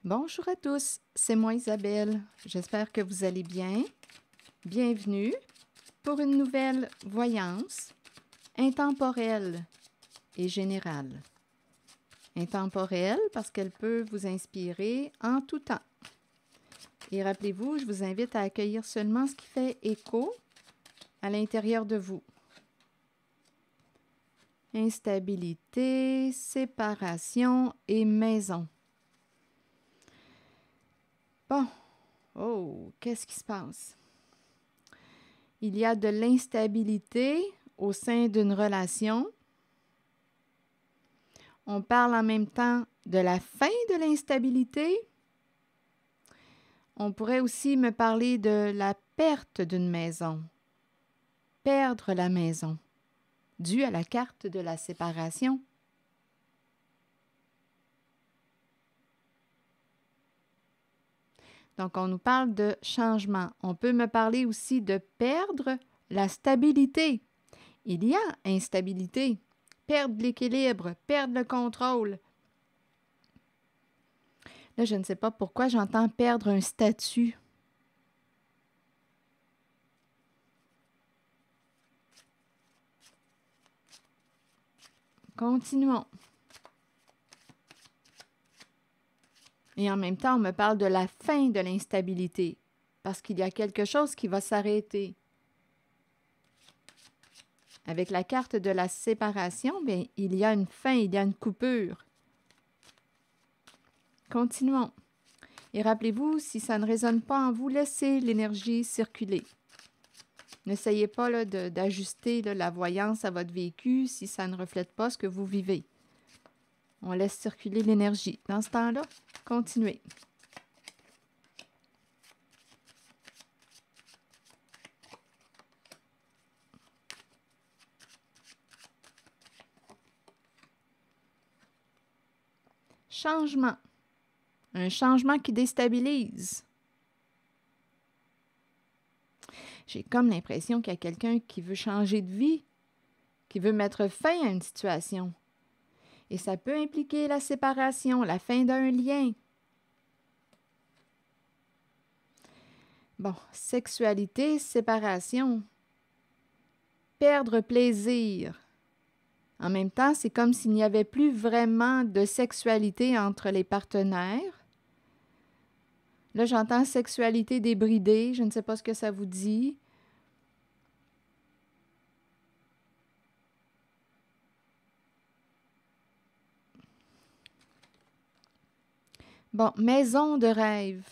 Bonjour à tous, c'est moi Isabelle. J'espère que vous allez bien. Bienvenue pour une nouvelle voyance intemporelle et générale. Intemporelle parce qu'elle peut vous inspirer en tout temps. Et rappelez-vous, je vous invite à accueillir seulement ce qui fait écho à l'intérieur de vous. Instabilité, séparation et maison. Bon, oh, qu'est-ce qui se passe? Il y a de l'instabilité au sein d'une relation. On parle en même temps de la fin de l'instabilité. On pourrait aussi me parler de la perte d'une maison. Perdre la maison, dû à la carte de la séparation. Donc, on nous parle de changement. On peut me parler aussi de perdre la stabilité. Il y a instabilité. Perdre l'équilibre, perdre le contrôle. Là, je ne sais pas pourquoi j'entends perdre un statut. Continuons. Et en même temps, on me parle de la fin de l'instabilité, parce qu'il y a quelque chose qui va s'arrêter. Avec la carte de la séparation, bien, il y a une fin, il y a une coupure. Continuons. Et rappelez-vous, si ça ne résonne pas en vous, laissez l'énergie circuler. N'essayez pas d'ajuster la voyance à votre vécu si ça ne reflète pas ce que vous vivez. On laisse circuler l'énergie. Dans ce temps-là, continuez. Changement. Un changement qui déstabilise. J'ai comme l'impression qu'il y a quelqu'un qui veut changer de vie, qui veut mettre fin à une situation. Et ça peut impliquer la séparation, la fin d'un lien. Bon, sexualité, séparation. Perdre plaisir. En même temps, c'est comme s'il n'y avait plus vraiment de sexualité entre les partenaires. Là, j'entends sexualité débridée. Je ne sais pas ce que ça vous dit. Bon, maison de rêve.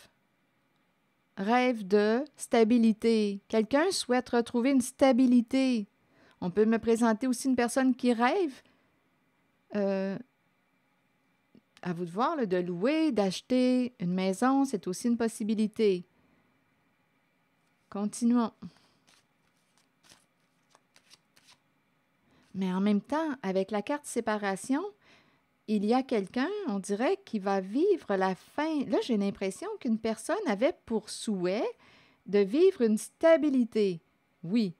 Rêve de stabilité. Quelqu'un souhaite retrouver une stabilité. On peut me présenter aussi une personne qui rêve. À vous de voir, de louer, d'acheter une maison, c'est aussi une possibilité. Continuons. Mais en même temps, avec la carte séparation, il y a quelqu'un, on dirait, qui va vivre la fin. Là, j'ai l'impression qu'une personne avait pour souhait de vivre une stabilité. Oui,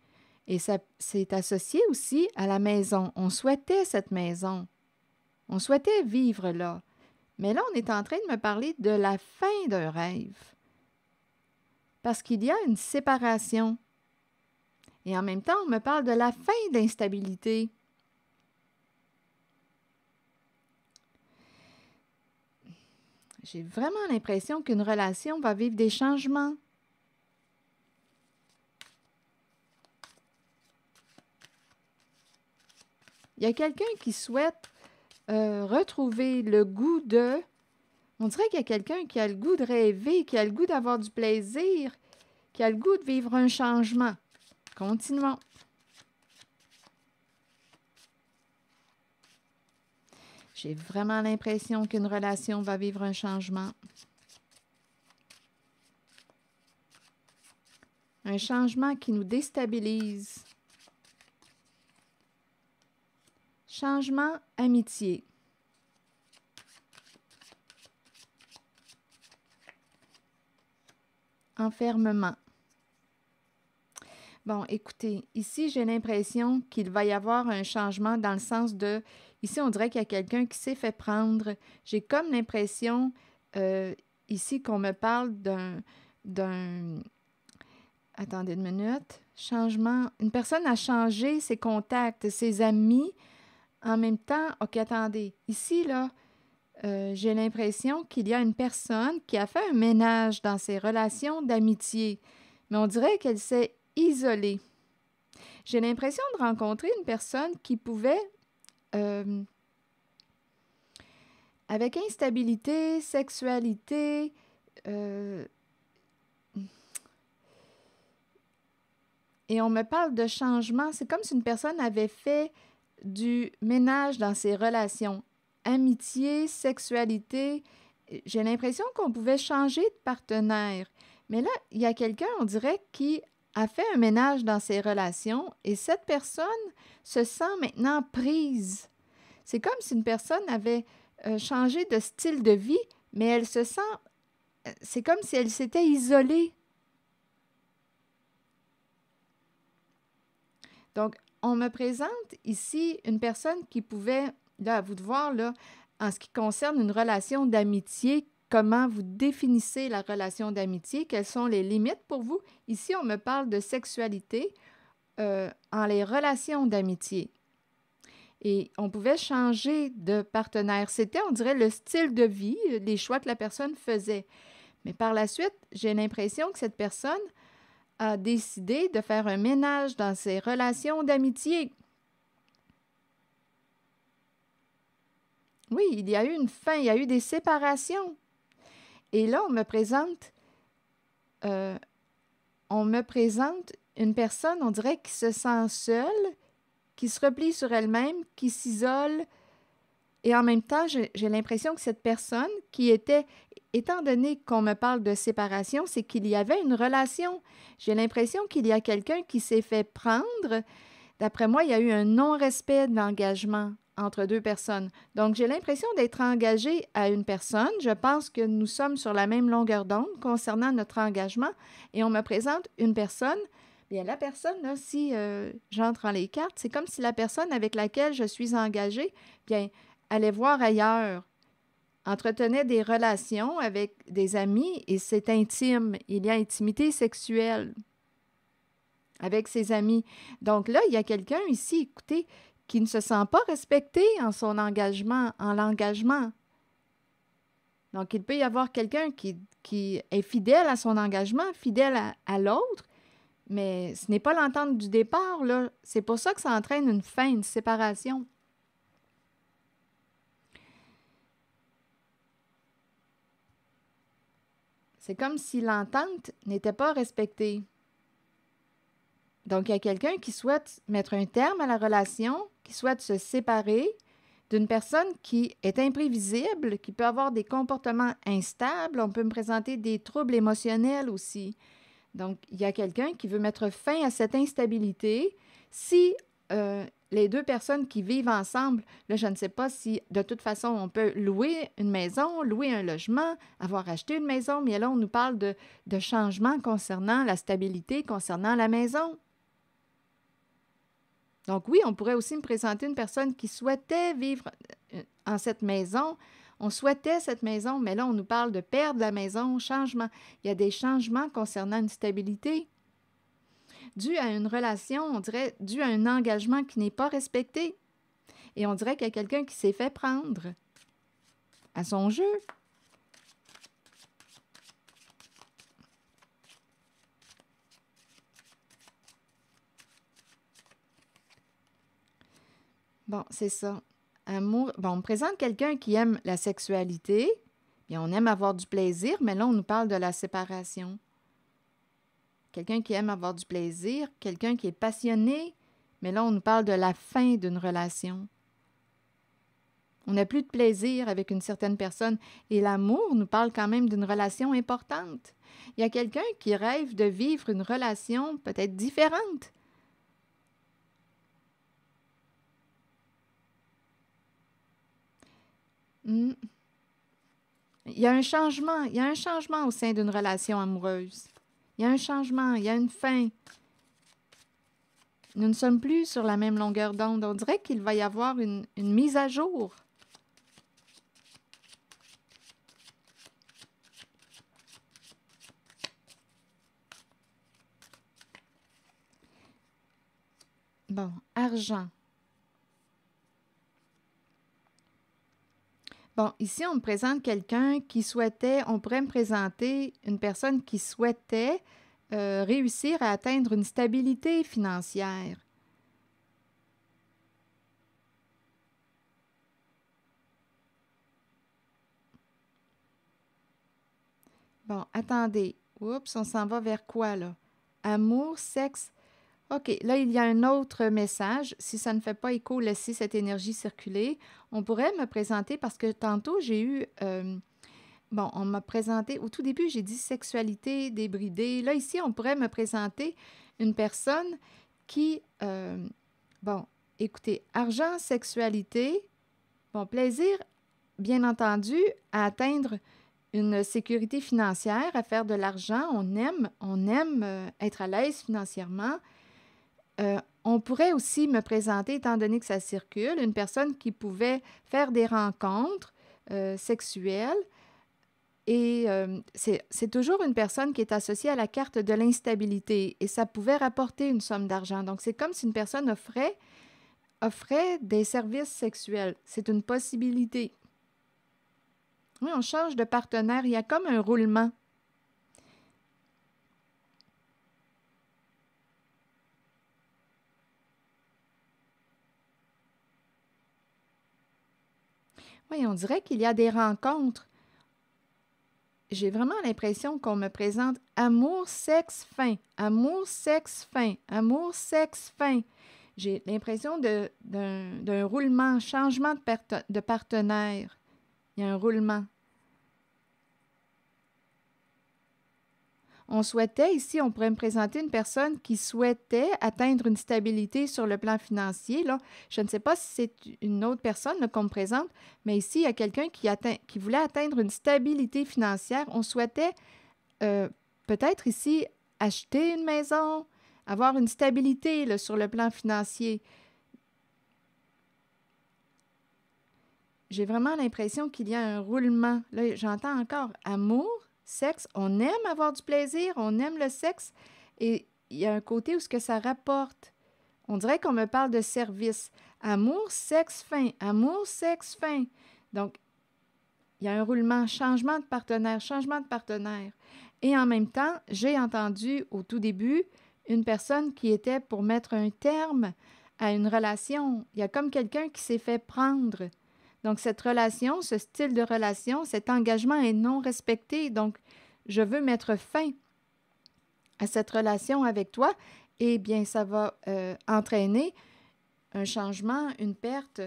et ça c'est associé aussi à la maison. On souhaitait cette maison. On souhaitait vivre là. Mais là, on est en train de me parler de la fin d'un rêve. Parce qu'il y a une séparation. Et en même temps, on me parle de la fin d'instabilité. J'ai vraiment l'impression qu'une relation va vivre des changements. Il y a quelqu'un qui souhaite retrouver le goût de... On dirait qu'il y a quelqu'un qui a le goût de rêver, qui a le goût d'avoir du plaisir, qui a le goût de vivre un changement. Continuons. J'ai vraiment l'impression qu'une relation va vivre un changement. Un changement qui nous déstabilise. Changement, amitié. Enfermement. Bon, écoutez, ici, j'ai l'impression qu'il va y avoir un changement dans le sens de... Ici, on dirait qu'il y a quelqu'un qui s'est fait prendre. J'ai comme l'impression euh, ici qu'on me parle d'un... Attendez une minute. Changement. Une personne a changé ses contacts, ses amis. En même temps, OK, attendez. Ici, là, j'ai l'impression qu'il y a une personne qui a fait un ménage dans ses relations d'amitié, mais on dirait qu'elle s'est isolée. J'ai l'impression de rencontrer une personne qui pouvait, euh, avec instabilité, sexualité, euh, et on me parle de changement. C'est comme si une personne avait fait du ménage dans ses relations. Amitié, sexualité. J'ai l'impression qu'on pouvait changer de partenaire. Mais là, il y a quelqu'un, on dirait, qui a fait un ménage dans ses relations et cette personne se sent maintenant prise. C'est comme si une personne avait changé de style de vie, mais elle se sent... C'est comme si elle s'était isolée. Donc, on me présente ici une personne qui pouvait, là, à vous de voir, là, en ce qui concerne une relation d'amitié, comment vous définissez la relation d'amitié, quelles sont les limites pour vous. Ici, on me parle de sexualité en les relations d'amitié. Et on pouvait changer de partenaire. C'était, on dirait, le style de vie, les choix que la personne faisait. Mais par la suite, j'ai l'impression que cette personne a décidé de faire un ménage dans ses relations d'amitié. Oui, il y a eu une fin, il y a eu des séparations. Et là, euh, on me présente une personne, on dirait, qui se sent seule, qui se replie sur elle-même, qui s'isole. Et en même temps, j'ai l'impression que cette personne qui était, étant donné qu'on me parle de séparation, c'est qu'il y avait une relation. J'ai l'impression qu'il y a quelqu'un qui s'est fait prendre. D'après moi, il y a eu un non-respect de l'engagement entre deux personnes. Donc, j'ai l'impression d'être engagée à une personne. Je pense que nous sommes sur la même longueur d'onde concernant notre engagement et on me présente une personne. Bien, la personne, là, si j'entre en les cartes, c'est comme si la personne avec laquelle je suis engagée, bien, allait voir ailleurs, entretenait des relations avec des amis et c'est intime. Il y a intimité sexuelle avec ses amis. Donc là, il y a quelqu'un ici, écoutez, qui ne se sent pas respecté en son engagement, en l'engagement. Donc, il peut y avoir quelqu'un qui est fidèle à son engagement, fidèle à l'autre, mais ce n'est pas l'entente du départ, là. C'est pour ça que ça entraîne une fin, une séparation. C'est comme si l'entente n'était pas respectée. Donc, il y a quelqu'un qui souhaite mettre un terme à la relation, qui souhaite se séparer d'une personne qui est imprévisible, qui peut avoir des comportements instables. On peut me présenter des troubles émotionnels aussi. Donc, il y a quelqu'un qui veut mettre fin à cette instabilité. Si les deux personnes qui vivent ensemble, là, je ne sais pas si de toute façon on peut louer une maison, louer un logement, avoir acheté une maison, mais là, on nous parle de changements concernant la stabilité, concernant la maison. Donc oui, on pourrait aussi me présenter une personne qui souhaitait vivre en cette maison. On souhaitait cette maison, mais là, on nous parle de perdre la maison, changement. Il y a des changements concernant une stabilité dû à une relation, on dirait, dû à un engagement qui n'est pas respecté. Et on dirait qu'il y a quelqu'un qui s'est fait prendre à son jeu. Bon, c'est ça. Amour. Bon, on me présente quelqu'un qui aime la sexualité, et on aime avoir du plaisir, mais là, on nous parle de la séparation. Quelqu'un qui aime avoir du plaisir, quelqu'un qui est passionné, mais là, on nous parle de la fin d'une relation. On n'a plus de plaisir avec une certaine personne. Et l'amour nous parle quand même d'une relation importante. Il y a quelqu'un qui rêve de vivre une relation peut-être différente. Hmm. Il y a un changement au sein d'une relation amoureuse. Il y a un changement, il y a une fin. Nous ne sommes plus sur la même longueur d'onde. On dirait qu'il va y avoir une mise à jour. Bon, argent. Bon, ici, on me présente quelqu'un qui souhaitait, on pourrait me présenter une personne qui souhaitait réussir à atteindre une stabilité financière. Bon, attendez. Oups, on s'en va vers quoi, là? Amour, sexe. OK, là, il y a un autre message. Si ça ne fait pas écho, laissez cette énergie circuler. On pourrait me présenter, parce que tantôt, j'ai eu... bon, on m'a présenté... Au tout début, j'ai dit sexualité débridée. Là, ici, on pourrait me présenter une personne qui... bon, écoutez, argent, sexualité, bon, plaisir, bien entendu, à atteindre une sécurité financière, à faire de l'argent. On aime être à l'aise financièrement. On pourrait aussi me présenter, étant donné que ça circule, une personne qui pouvait faire des rencontres sexuelles. Et c'est toujours une personne qui est associée à la carte de l'instabilité. Et ça pouvait rapporter une somme d'argent. Donc, c'est comme si une personne offrait des services sexuels. C'est une possibilité. Oui, on change de partenaire. Il y a comme un roulement. Oui, on dirait qu'il y a des rencontres. J'ai vraiment l'impression qu'on me présente amour, sexe, fin. Amour, sexe, fin. Amour, sexe, fin. J'ai l'impression d'un roulement, changement de partenaire. Il y a un roulement. On souhaitait, ici, on pourrait me présenter une personne qui souhaitait atteindre une stabilité sur le plan financier. Là. Je ne sais pas si c'est une autre personne qu'on me présente, mais ici, il y a quelqu'un qui voulait atteindre une stabilité financière. On souhaitait peut-être ici acheter une maison, avoir une stabilité là, sur le plan financier. J'ai vraiment l'impression qu'il y a un roulement. Là, j'entends encore amour, sexe. On aime avoir du plaisir, on aime le sexe. Et il y a un côté où ce que ça rapporte. On dirait qu'on me parle de service. Amour, sexe, fin. Amour, sexe, fin. Donc, il y a un roulement, changement de partenaire, changement de partenaire. Et en même temps, j'ai entendu au tout début une personne qui était pour mettre un terme à une relation. Il y a comme quelqu'un qui s'est fait prendre. Donc, cette relation, ce style de relation, cet engagement est non respecté. Donc, je veux mettre fin à cette relation avec toi. Eh bien, ça va entraîner un changement, une perte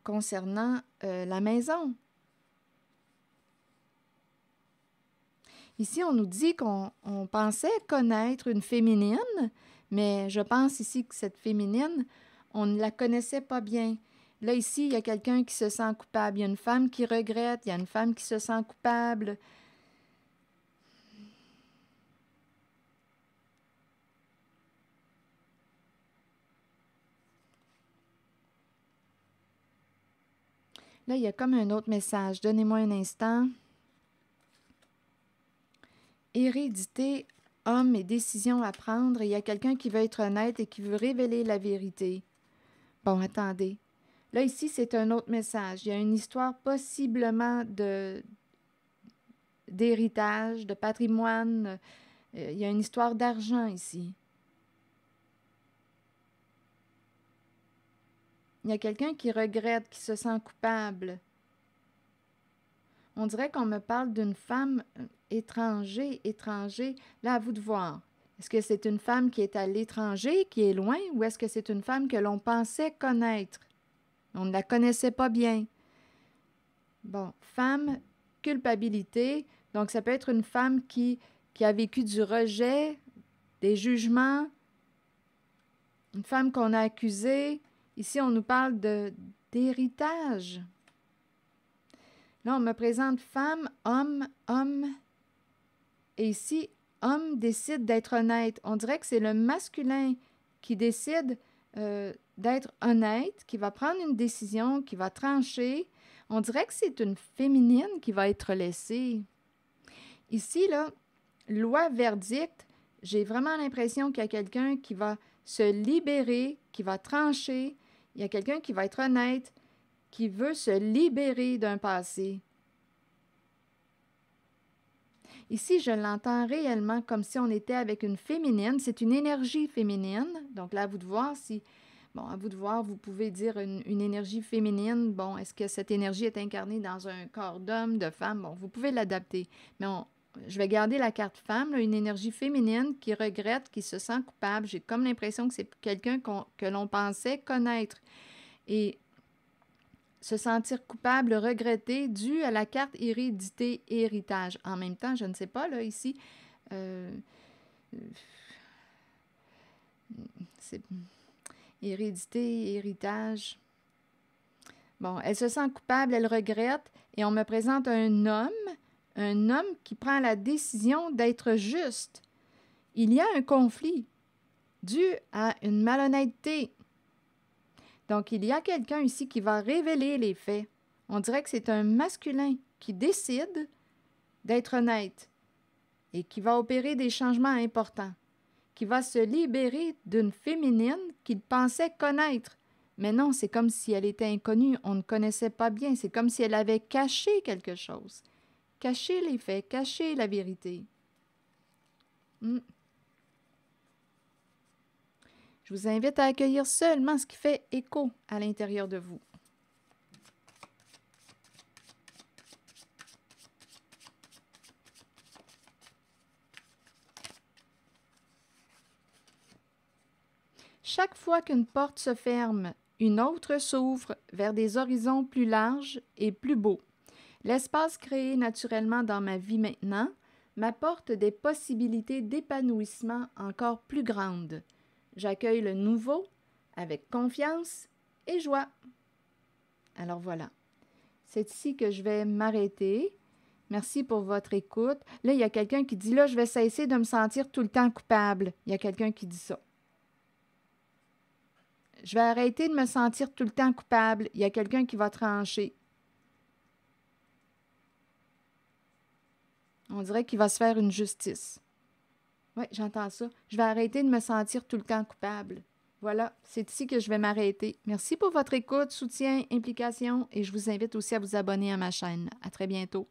concernant la maison. Ici, on nous dit qu'on pensait connaître une féminine, mais je pense ici que cette féminine, on ne la connaissait pas bien. Là, ici, il y a quelqu'un qui se sent coupable. Il y a une femme qui regrette. Il y a une femme qui se sent coupable. Là, il y a comme un autre message. Donnez-moi un instant. Hérédité, homme et décision à prendre. Et il y a quelqu'un qui veut être honnête et qui veut révéler la vérité. Bon, attendez. Là, ici, c'est un autre message. Il y a une histoire possiblement d'héritage, de patrimoine. Il y a une histoire d'argent ici. Il y a quelqu'un qui regrette, qui se sent coupable. On dirait qu'on me parle d'une femme étranger. Là, à vous de voir. Est-ce que c'est une femme qui est à l'étranger, qui est loin, ou est-ce que c'est une femme que l'on pensait connaître? On ne la connaissait pas bien. Bon, femme, culpabilité. Donc, ça peut être une femme qui a vécu du rejet, des jugements, une femme qu'on a accusée. Ici, on nous parle d'héritage. Là, on me présente femme, homme. Et ici, homme décide d'être honnête. On dirait que c'est le masculin qui décide d'être honnête, qui va prendre une décision, qui va trancher. On dirait que c'est une féminine qui va être laissée. Ici, là, loi verdict, j'ai vraiment l'impression qu'il y a quelqu'un qui va se libérer qui va trancher, il y a quelqu'un qui va être honnête, qui veut se libérer d'un passé. Ici, je l'entends réellement comme si on était avec une féminine. C'est une énergie féminine. Donc là, à vous de voir si... Bon, à vous de voir, vous pouvez dire une énergie féminine. Bon, est-ce que cette énergie est incarnée dans un corps d'homme, de femme? Bon, vous pouvez l'adapter. Mais je vais garder la carte femme, là, une énergie féminine qui regrette, qui se sent coupable. J'ai comme l'impression que c'est quelqu'un que l'on pensait connaître. Et se sentir coupable, regretter, dû à la carte hérédité et héritage. En même temps, je ne sais pas, là, ici, c'est hérédité, héritage. Bon, elle se sent coupable, elle regrette, et on me présente un homme qui prend la décision d'être juste. Il y a un conflit dû à une malhonnêteté. Donc, il y a quelqu'un ici qui va révéler les faits. On dirait que c'est un masculin qui décide d'être honnête et qui va opérer des changements importants, qui va se libérer d'une féminine qu'il pensait connaître. Mais non, c'est comme si elle était inconnue, on ne connaissait pas bien, c'est comme si elle avait caché quelque chose, caché les faits, caché la vérité. Je vous invite à accueillir seulement ce qui fait écho à l'intérieur de vous. Chaque fois qu'une porte se ferme, une autre s'ouvre vers des horizons plus larges et plus beaux. L'espace créé naturellement dans ma vie maintenant m'apporte des possibilités d'épanouissement encore plus grandes. J'accueille le nouveau avec confiance et joie. Alors voilà, c'est ici que je vais m'arrêter. Merci pour votre écoute. Là, il y a quelqu'un qui dit, là, je vais cesser de me sentir tout le temps coupable. Il y a quelqu'un qui dit ça. Je vais arrêter de me sentir tout le temps coupable. Il y a quelqu'un qui va trancher. On dirait qu'il va se faire une justice. Oui, j'entends ça. Je vais arrêter de me sentir tout le temps coupable. Voilà, c'est ici que je vais m'arrêter. Merci pour votre écoute, soutien, implication et je vous invite aussi à vous abonner à ma chaîne. À très bientôt.